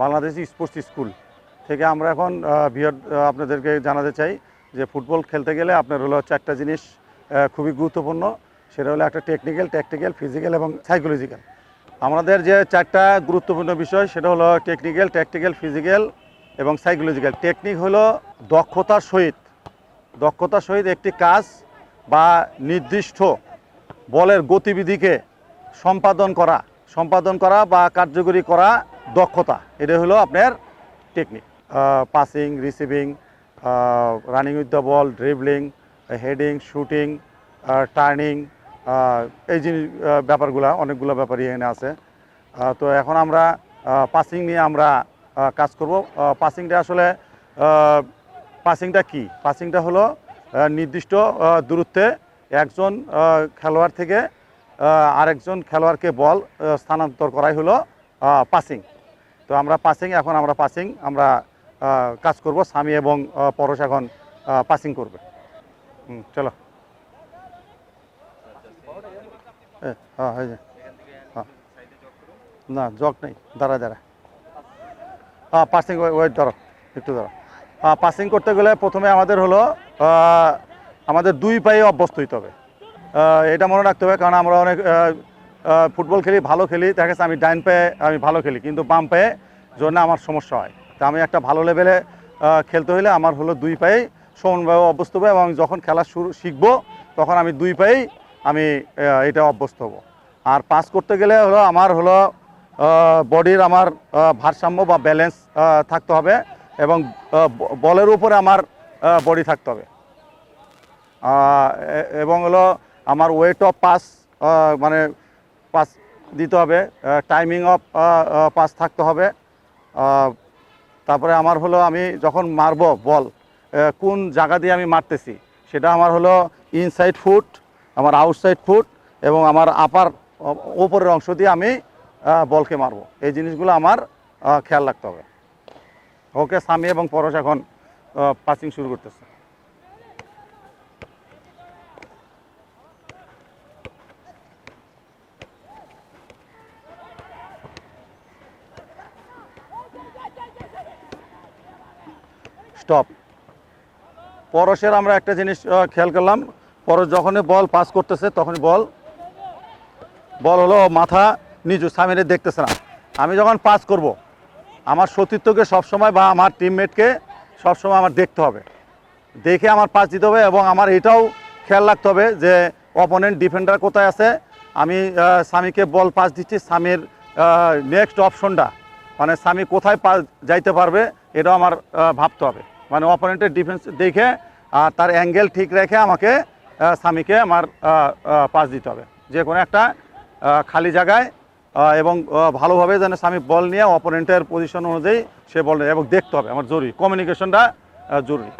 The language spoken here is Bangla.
বাংলাদেশ স্পোর্টস স্কুল থেকে আমরা এখন আপনাদেরকে জানাতে চাই যে ফুটবল খেলতে গেলে আপনার হলো 4টা জিনিস খুবই গুরুত্বপূর্ণ। সেটা হলো একটা টেকনিক্যাল, ট্যাকটিক্যাল, ফিজিক্যাল এবং সাইকোলজিক্যাল। আমাদের যে 4টা গুরুত্বপূর্ণ বিষয় সেটা হলো টেকনিক্যাল, ট্যাকটিক্যাল, ফিজিক্যাল এবং সাইকোলজিক্যাল। টেকনিক হলো দক্ষতার সহিত একটি কাজ বা নির্দিষ্ট বলের গতিবিধিকে সম্পাদন করা বা কার্যকরী করা দক্ষতা। এটা হলো আপনার technique. Passing, receiving, running with the ball, dribbling, heading, shooting, turning, এই জিনিস ব্যাপারগুলো অনেকগুলো ব্যাপারই এখানে আছে। তো এখন আমরা পাসিং নিয়ে আমরা কাজ করব। পাসিংটা আসলে পাসিংটা কি? পাসিংটা হলো নির্দিষ্ট দূরত্বে একজন খেলোয়াড় থেকে আরেকজন খেলোয়াড়কে বল স্থানান্তর করাই হলো পাসিং। তো আমরা পাসিং আমরা কাজ করব। সামি এবং পরশ এখন পাসিং করবে। চলো। হ্যাঁ, হ্যাঁ, না জগ নেই, দাঁড়া। পাসিং ওয়েট ধরো, একটু ধরো। পাসিং করতে গেলে প্রথমে আমাদের হলো আমাদের 2 পায়ে অভ্যস্ত হইতে হবে। এটা মনে রাখতে হবে, কারণ আমরা অনেক ফুটবল খেলি, ভালো খেলি। দেখা গেছে আমি ডাইন পায়ে আমি ভালো খেলি, কিন্তু বাম পায়ে জন্য আমার সমস্যা হয়। তা আমি একটা ভালো লেভেলে খেলতে হলে আমার হলো 2 পায়ে সমানভাবে অভ্যস্ত হবে, এবং যখন খেলা শিখবো তখন আমি 2 পায়েই আমি এটা অভ্যস্ত হব। আর পাস করতে গেলে হলো আমার হলো বডির আমার ভারসাম্য বা ব্যালেন্স থাকতে হবে, এবং বলের উপরে আমার বডি থাকতে হবে, এবং হলো আমার ওয়েট অফ পাস মানে পাস দিতে হবে, টাইমিং অফ পাস থাকতে হবে। তারপরে আমার হলো আমি যখন মারবো বল কোন জায়গা দিয়ে আমি মারতেছি সেটা আমার হলো ইনসাইড ফুট, আমার আউটসাইড ফুট এবং আমার আপার ওপরের অংশ দিয়ে আমি বলকে মারবো। এই জিনিসগুলো আমার খেয়াল রাখতে হবে। ওকে, সামি এবং পরশ এখন পাসিং শুরু করতেছে। স্টপ। পরশের আমরা একটা জিনিস খেয়াল করলাম, পরশ যখনই বল পাস করতেছে তখনই বল হলো মাথা নিচু, সামিরে দেখতেছে না। আমি যখন পাস করব আমার সতীর্থকে সবসময় বা আমার টিমমেটকে সবসময় আমার দেখতে হবে, দেখে আমার পাস দিতে হবে, এবং আমার এটাও খেয়াল রাখতে হবে যে অপোনেন্ট ডিফেন্ডার কোথায় আছে। আমি সামিকে বল পাস দিচ্ছি, সামির নেক্সট অপশনটা মানে সামি কোথায় পাস যাইতে পারবে এটাও আমার ভাবতে হবে। মানে অপোনেন্টের ডিফেন্স দেখে তার অ্যাঙ্গেল ঠিক রেখে আমাকে সামিকে আমার পাস দিতে হবে যে কোনো একটা খালি জায়গায়, এবং ভালোভাবে যেন সামি বল নিয়ে অপোনেন্টের পজিশন অনুযায়ী সে বল, এবং দেখতে হবে আমার জরুরি, কমিউনিকেশনটা জরুরি।